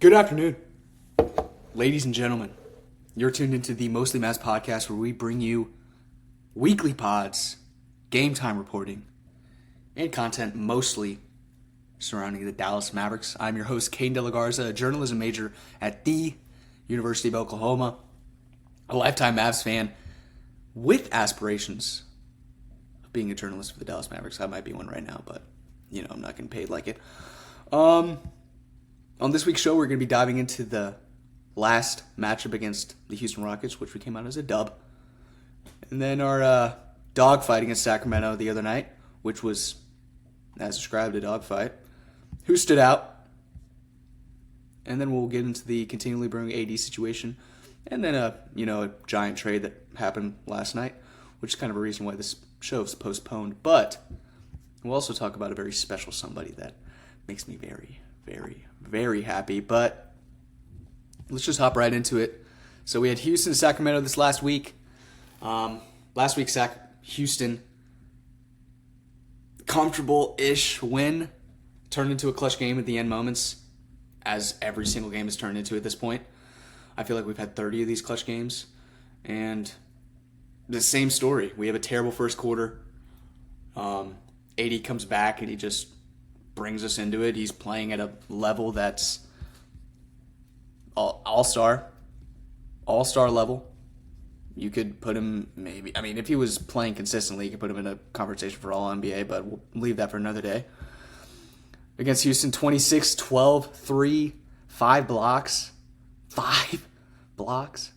Good afternoon, ladies and gentlemen. You're tuned into the Mostly Mavs podcast where we bring you weekly pods, game time reporting, and content mostly surrounding the Dallas Mavericks. I'm your host, Kane De La Garza, a journalism major at the University of Oklahoma, a lifetime Mavs fan with aspirations of being a journalist for the Dallas Mavericks. I might be one right now, but, I'm not getting paid like it. On this week's show, we're going to be diving into the last matchup against the Houston Rockets, which we came out as a dub. And then our dogfight against Sacramento the other night, which was, as described, a dogfight. Who stood out? And then we'll get into the continually brewing AD situation. And then a giant trade that happened last night, which is kind of a reason why this show is postponed. But we'll also talk about a very special somebody that makes me very, very, very happy. But let's just hop right into it. So we had Houston and Sacramento this last week. Last week, Houston, comfortable-ish win, turned into a clutch game at the end moments, as every single game has turned into at this point. I feel like we've had 30 of these clutch games, and the same story. We have a terrible first quarter. AD comes back, and he just brings us into it. He's playing at a level that's all-star level. You could put him if he was playing consistently, you could put him in a conversation for All-NBA, but we'll leave that for another day. Against Houston, 26, 12, 3, 5 blocks. 5 blocks.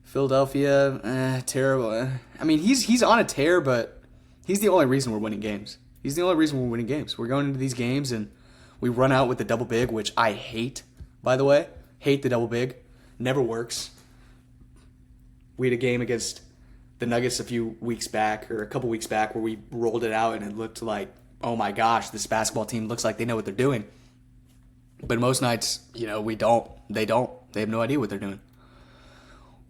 Philadelphia, terrible. He's on a tear, but he's the only reason we're winning games. We're going into these games and we run out with the double big, which I hate, by the way. Hate the double big. Never works. We had a game against the Nuggets a couple weeks back, where we rolled it out and it looked like, oh my gosh, this basketball team looks like they know what they're doing. But most nights, we don't. They don't. They have no idea what they're doing.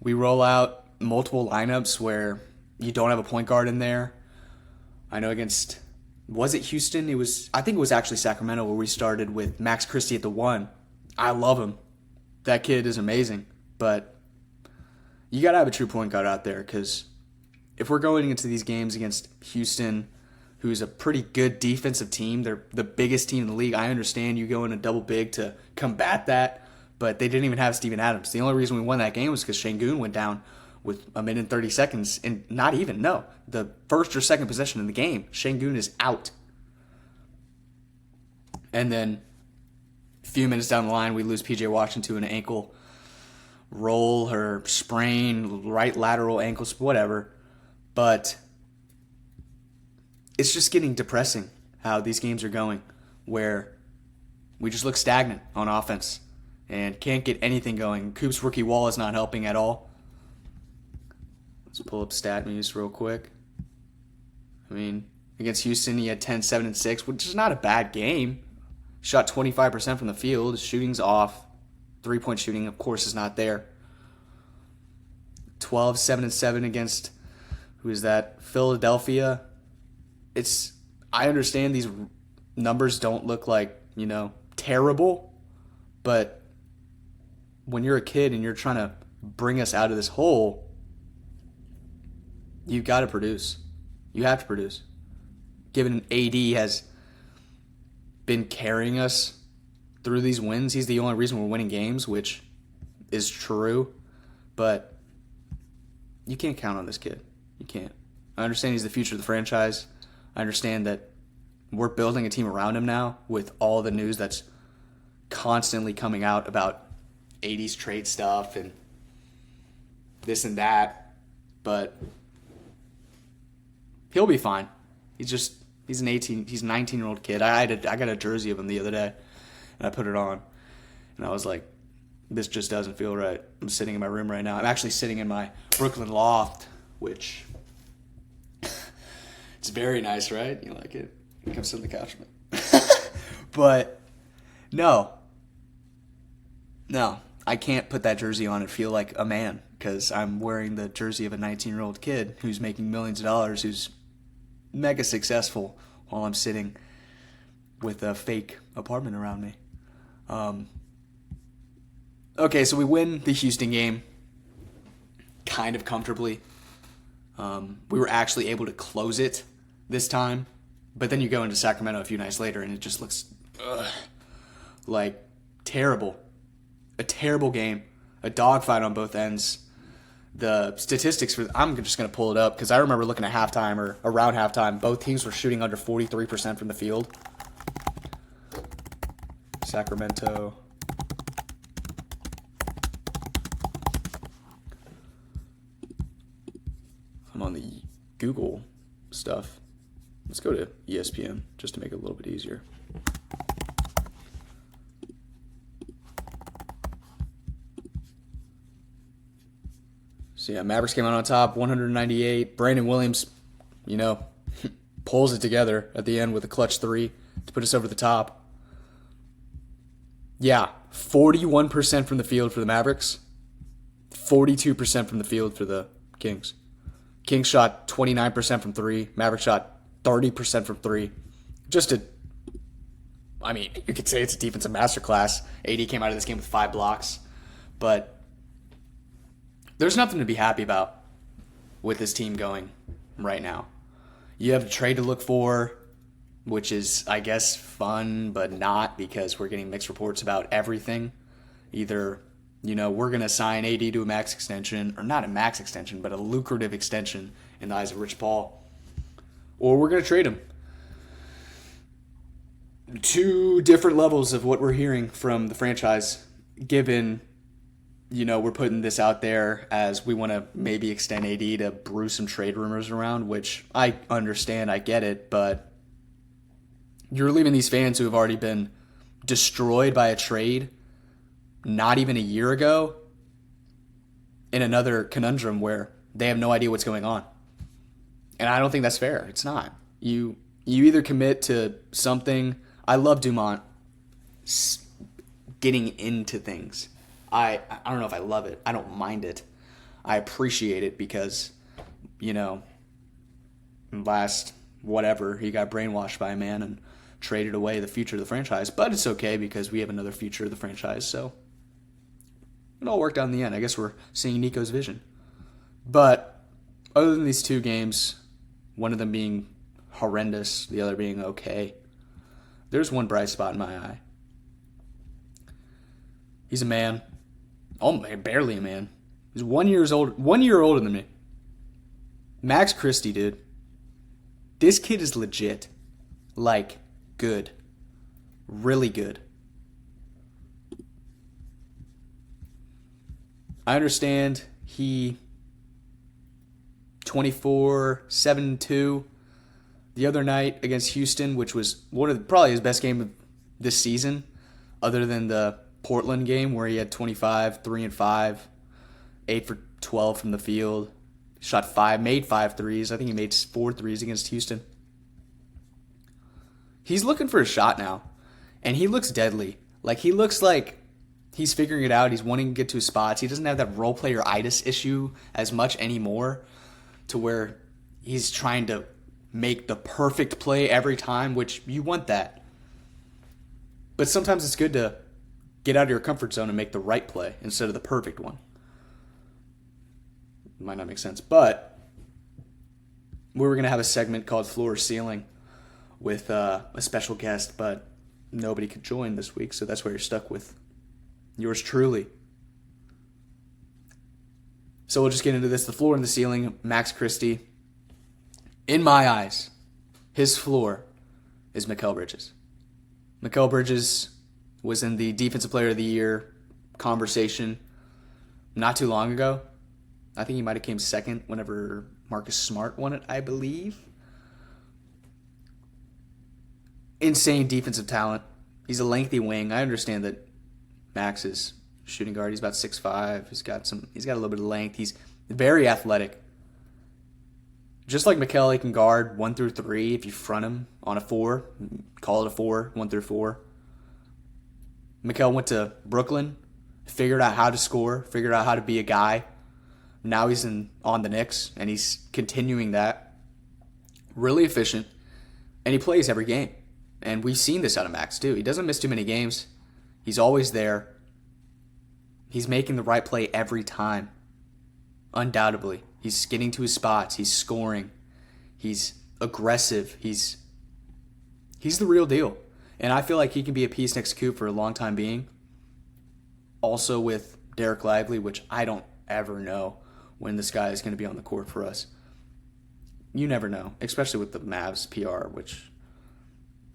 We roll out multiple lineups where you don't have a point guard in there. I know against, was it Houston? I think it was actually Sacramento where we started with Max Christie at the 1. I love him. That kid is amazing. But you got to have a true point guard out there, because if we're going into these games against Houston, who's a pretty good defensive team, they're the biggest team in the league. I understand you go in a double big to combat that, but they didn't even have Steven Adams. The only reason we won that game was because Şengün went down with a minute and 30 seconds, and the first or second possession in the game, Şengün is out. And then a few minutes down the line, we lose P.J. Washington to an ankle roll or sprain, right lateral ankles, whatever. But it's just getting depressing how these games are going, where we just look stagnant on offense and can't get anything going. Coop's rookie wall is not helping at all. Let's pull up StatMuse real quick. Against Houston, he had 10, 7, and 6, which is not a bad game. Shot 25% from the field. His shooting's off. 3-point shooting, of course, is not there. 12, 7, and 7 against, who is that? Philadelphia. I understand these numbers don't look like, terrible, but when you're a kid and you're trying to bring us out of this hole, you've got to produce. You have to produce. Given AD has been carrying us through these wins, he's the only reason we're winning games, which is true, but you can't count on this kid. You can't. I understand he's the future of the franchise. I understand that we're building a team around him now with all the news that's constantly coming out about 80s trade stuff and this and that, but he'll be fine. He's a 19-year-old kid. I got a jersey of him the other day, and I put it on, and I was like, this just doesn't feel right. I'm sitting in my room right now. I'm actually sitting in my Brooklyn loft, which it's very nice, right? You like it? Come sit on the couch. But no, I can't put that jersey on and feel like a man, because I'm wearing the jersey of a 19-year-old kid who's making millions of dollars, who's mega successful, while I'm sitting with a fake apartment around me. Okay, so we win the Houston game kind of comfortably. We were actually able to close it this time. But then you go into Sacramento a few nights later and it just looks like terrible. A terrible game. A dogfight on both ends. The statistics for I'm just going to pull it up because I remember looking at halftime or around halftime. Both teams were shooting under 43% from the field. Sacramento. I'm on the Google stuff. Let's go to ESPN just to make it a little bit easier. So yeah, Mavericks came out on top, 198. Brandon Williams, pulls it together at the end with a clutch three to put us over the top. Yeah, 41% from the field for the Mavericks, 42% from the field for the Kings. Kings shot 29% from three. Mavericks shot 30% from three. You could say it's a defensive masterclass. AD came out of this game with 5 blocks. But there's nothing to be happy about with this team going right now. You have a trade to look for, which is, I guess, fun, but not because we're getting mixed reports about everything. Either, we're going to sign AD to a max extension, or not a max extension, but a lucrative extension in the eyes of Rich Paul. Or we're going to trade him. 2 different levels of what we're hearing from the franchise, given, we're putting this out there as we want to maybe extend AD to brew some trade rumors around, which I understand, I get it, but you're leaving these fans who have already been destroyed by a trade not even a year ago in another conundrum where they have no idea what's going on. And I don't think that's fair. It's not. You either commit to something. I love Dumont getting into things. I don't know if I love it. I don't mind it. I appreciate it because, last whatever, he got brainwashed by a man and traded away the future of the franchise. But it's okay because we have another future of the franchise. So it all worked out in the end. I guess we're seeing Nico's vision. But other than these 2 games, one of them being horrendous, the other being okay, there's one bright spot in my eye. He's a man. Oh, barely a man. He's 1 year older than me. Max Christie, dude. This kid is legit. Like, good. Really good. I understand he 24, 7-2 the other night against Houston, which was probably his best game of this season, other than the Portland game where he had 25, 3-5, 8 for 12 from the field, made 5 threes. I think he made 4 threes against Houston. He's looking for a shot now, and he looks deadly. Like, he looks like he's figuring it out. He's wanting to get to his spots. He doesn't have that role player-itis issue as much anymore to where he's trying to make the perfect play every time, which you want that. But sometimes it's good to get out of your comfort zone and make the right play instead of the perfect one. It might not make sense, but we were going to have a segment called Floor or Ceiling with a special guest, but nobody could join this week, so that's where you're stuck with yours truly. So we'll just get into this. The floor and the ceiling, Max Christie. In my eyes, his floor is Mikal Bridges. Mikal Bridges was in the Defensive Player of the Year conversation not too long ago. I think he might have came second whenever Marcus Smart won it, I believe. Insane defensive talent. He's a lengthy wing. I understand that Max is shooting guard. He's about 6'5". He's got a little bit of length. He's very athletic. Just like Mikal, he can guard 1 through 3 if you front him on a 4. Call it a 4, 1 through 4. Mikal went to Brooklyn, figured out how to score, figured out how to be a guy. Now he's on the Knicks, and he's continuing that. Really efficient, and he plays every game. And we've seen this out of Max, too. He doesn't miss too many games. He's always there. He's making the right play every time. Undoubtedly. He's getting to his spots. He's scoring. He's aggressive. He's the real deal. And I feel like he can be a piece next to Coop for a long time being. Also with Derek Lively, which I don't ever know when this guy is going to be on the court for us. You never know, especially with the Mavs PR, which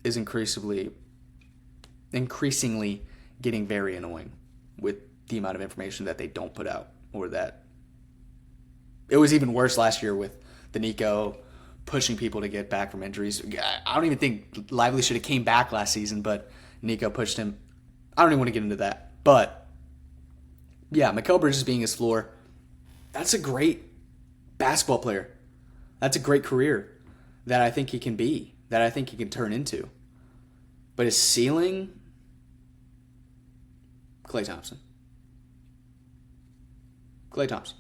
is increasingly getting very annoying with the amount of information that they don't put out, or that it was even worse last year with the Nico pushing people to get back from injuries. I don't even think Lively should have came back last season, but Nico pushed him. I don't even want to get into that. But yeah, Mikal Bridges being his floor, that's a great basketball player. That's a great career that I think he can be, that I think he can turn into. But his ceiling, Klay Thompson. Klay Thompson.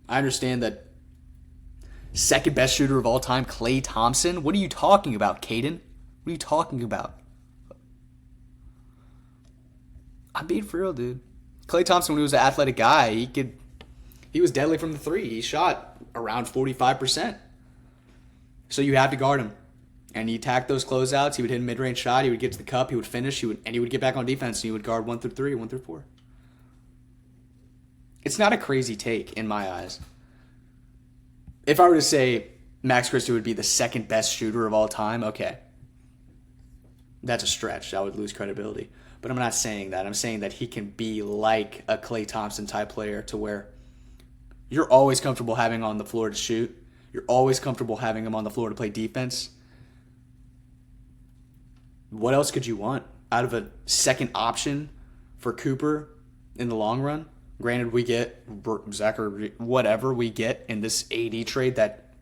I understand that second best shooter of all time, Klay Thompson. What are you talking about, Caden? What are you talking about? I'm being for real, dude. Klay Thompson, when he was an athletic guy, he was deadly from the three. He shot around 45%. So you had to guard him. And he attacked those closeouts. He would hit a mid-range shot. He would get to the cup. He would finish. He would get back on defense. And he would guard 1 through 3, 1 through 4. It's not a crazy take in my eyes. If I were to say Max Christie would be the second best shooter of all time, okay. That's a stretch. I would lose credibility. But I'm not saying that. I'm saying that he can be like a Klay Thompson type player to where you're always comfortable having him on the floor to shoot. You're always comfortable having him on the floor to play defense. What else could you want out of a second option for Cooper in the long run? Granted, we get Zach or whatever we get in this AD trade that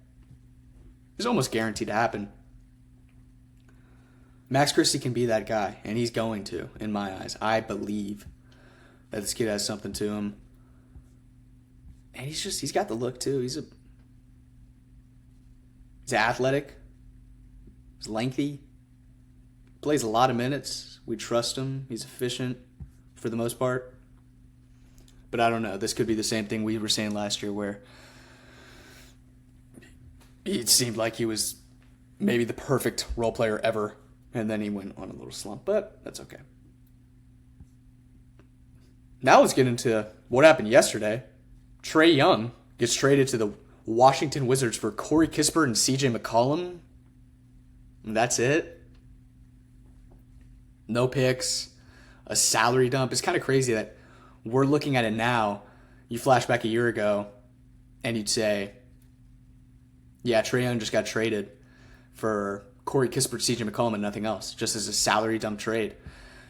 is almost guaranteed to happen. Max Christie can be that guy, and he's going to, in my eyes. I believe that this kid has something to him. And he's got the look, too. He's athletic. He's lengthy. Plays a lot of minutes. We trust him. He's efficient for the most part. But I don't know. This could be the same thing we were saying last year where it seemed like he was maybe the perfect role player ever. And then he went on a little slump. But that's okay. Now let's get into what happened yesterday. Trae Young gets traded to the Washington Wizards for Corey Kispert and CJ McCollum. And that's it. No picks. A salary dump. It's kind of crazy that we're looking at it now. You flash back a year ago, and you'd say, yeah, Trae Young just got traded for Corey Kispert, CJ McCollum, and nothing else, just as a salary dump trade.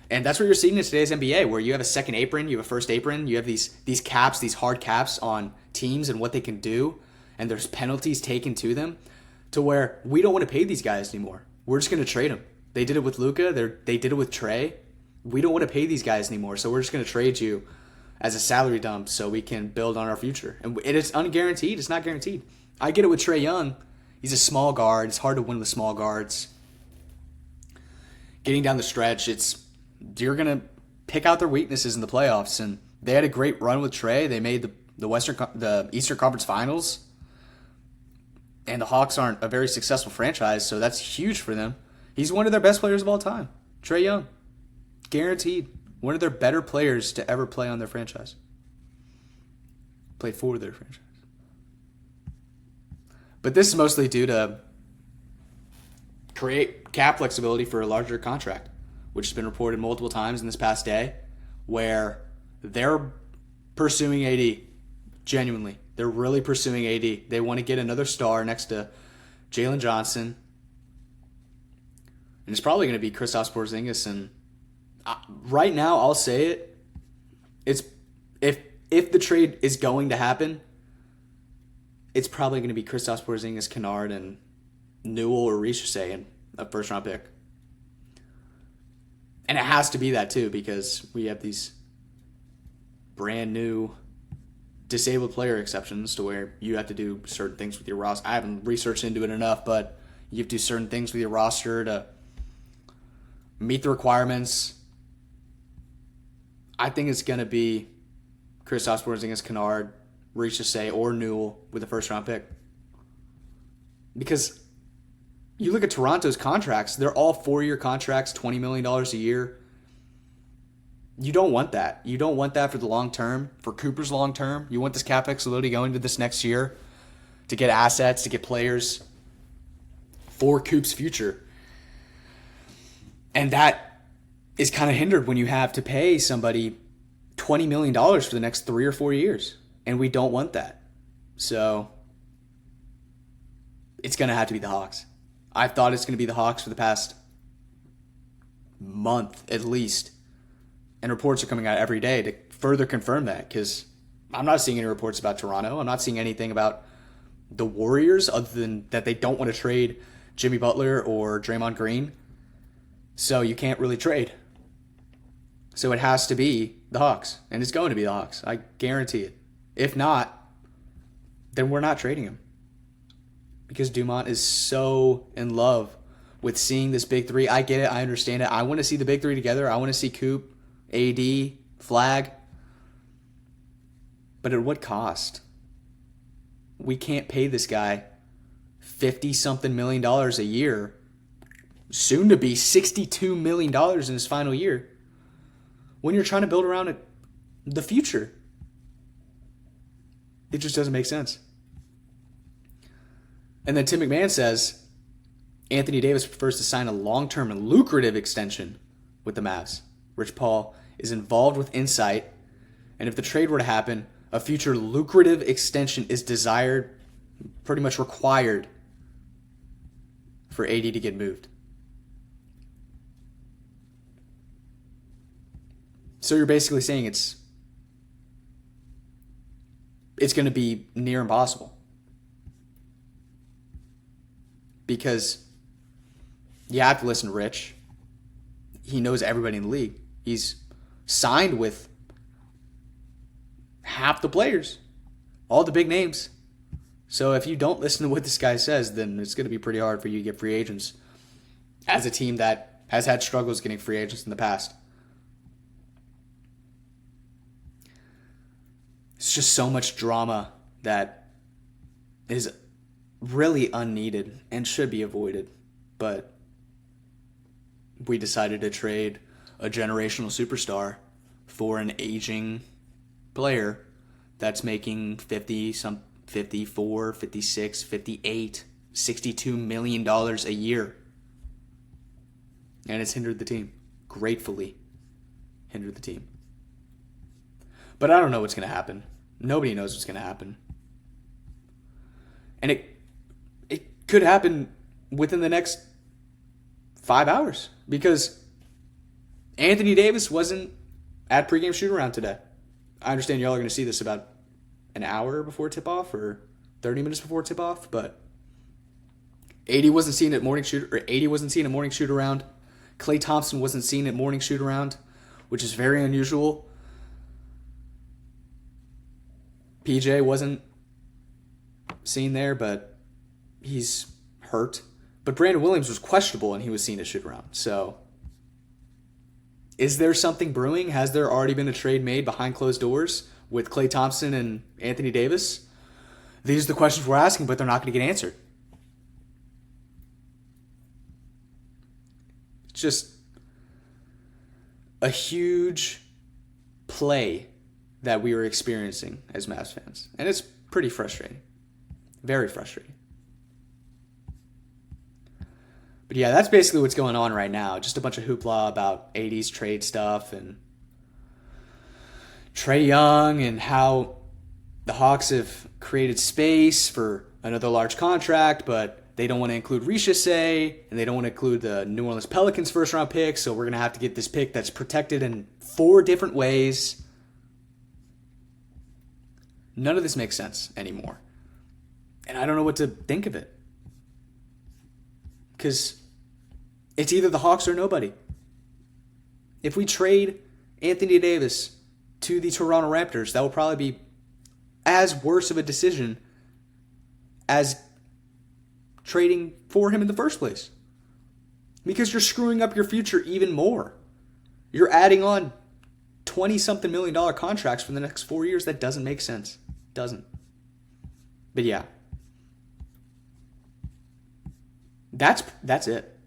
And that's what you're seeing in today's NBA, where you have a second apron, you have a first apron, you have these caps, these hard caps on teams and what they can do, and there's penalties taken to them, to where we don't want to pay these guys anymore. We're just going to trade them. They did it with Luka. They did it with Trae. We don't want to pay these guys anymore, so we're just going to trade you as a salary dump so we can build on our future. And it is unguaranteed. It's not guaranteed. I get it with Trae Young. He's a small guard. It's hard to win with small guards. Getting down the stretch, you're going to pick out their weaknesses in the playoffs. And they had a great run with Trae. They made the Eastern Conference Finals. And the Hawks aren't a very successful franchise, so that's huge for them. He's one of their best players of all time. Trae Young. Guaranteed. One of their better players to ever play on their franchise. Play for their franchise. But this is mostly due to create cap flexibility for a larger contract, which has been reported multiple times in this past day, where they're pursuing AD. Genuinely. They're really pursuing AD. They want to get another star next to Jalen Johnson. And it's probably going to be Kristaps Porzingis. And right now, I'll say it. It's if the trade is going to happen, it's probably going to be Kristaps Porzingis, Kennard, and Newell or Richardson in a first-round pick. And it has to be that, too, because we have these brand new disabled player exceptions to where you have to do certain things with your roster. I haven't researched into it enough, but you have to do certain things with your roster to meet the requirements. I think it's going to be Kristaps Porzingis, Kennard, Richardson, or Newell with a first-round pick. Because you look at Toronto's contracts, they're all 4-year contracts, $20 million a year. You don't want that. You don't want that for the long term, for Cooper's long term. You want this cap flexibility going into this next year to get assets, to get players for Coop's future. And that is kind of hindered when you have to pay somebody $20 million for the next 3 or 4 years. And we don't want that. So it's going to have to be the Hawks. I've thought it's going to be the Hawks for the past month at least. And reports are coming out every day to further confirm that, because I'm not seeing any reports about Toronto. I'm not seeing anything about the Warriors other than that they don't want to trade Jimmy Butler or Draymond Green. So you can't really trade. So it has to be the Hawks. And it's going to be the Hawks. I guarantee it. If not, then we're not trading him. Because Dumont is so in love with seeing this big three. I get it. I understand it. I want to see the big three together. I want to see Coop, AD, Flag. But at what cost? We can't pay this guy $50-something million a year. Soon to be $62 million in his final year. When you're trying to build around the future. It just doesn't make sense. And then Tim McMahon says Anthony Davis prefers to sign a long-term and lucrative extension with the Mavs. Rich Paul is involved with insight, and if the trade were to happen, a future lucrative extension is desired, pretty much required, for AD to get moved. So you're basically saying it's going to be near impossible. Because you have to listen to Rich. He knows everybody in the league. He's signed with half the players, all the big names. So if you don't listen to what this guy says, then it's going to be pretty hard for you to get free agents as a team that has had struggles getting free agents in the past. It's just so much drama that is really unneeded and should be avoided. But we decided to trade a generational superstar for an aging player that's making 54, 56, 58, $62 million a year. And it's hindered the team. Gratefully hindered the team. But I don't know what's going to happen. Nobody knows what's going to happen. And it could happen within the next 5 hours. Because Anthony Davis wasn't at pregame shoot-around today. I understand y'all are going to see this about an hour before tip-off or 30 minutes before tip-off, but AD wasn't seen at morning shoot-around. Klay Thompson wasn't seen at morning shoot-around, which is very unusual. PJ wasn't seen there, but he's hurt. But Brandon Williams was questionable and he was seen at shoot-around. So is there something brewing? Has there already been a trade made behind closed doors with Klay Thompson and Anthony Davis? These are the questions we're asking, but they're not going to get answered. It's just a huge play that we were experiencing as Mavs fans. And it's pretty frustrating. Very frustrating. But yeah, that's basically what's going on right now. Just a bunch of hoopla about 80s trade stuff and Trae Young and how the Hawks have created space for another large contract, but they don't want to include Richardson and they don't want to include the New Orleans Pelicans first round pick, so we're going to have to get this pick that's protected in 4 different ways. None of this makes sense anymore. And I don't know what to think of it. Because it's either the Hawks or nobody. If we trade Anthony Davis to the Toronto Raptors, that will probably be as worse of a decision as trading for him in the first place. Because you're screwing up your future even more. You're adding on $20-something million contracts for the next 4 years. That doesn't make sense. Doesn't. But yeah. That's it.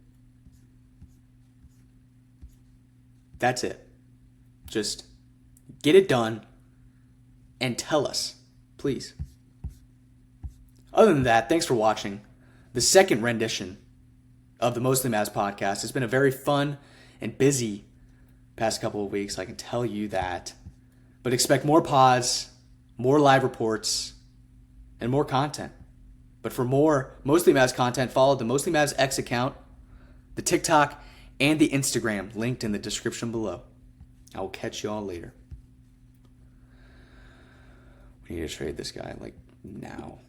That's it. Just get it done and tell us, please. Other than that, thanks for watching the second rendition of the Mostly Mavs podcast. It's been a very fun and busy past couple of weeks, I can tell you that. But expect more pods, more live reports, and more content. But for more Mostly Mavs content, follow the Mostly Mavs X account, the TikTok, and the Instagram linked in the description below. I will catch you all later. We need to trade this guy, like, now.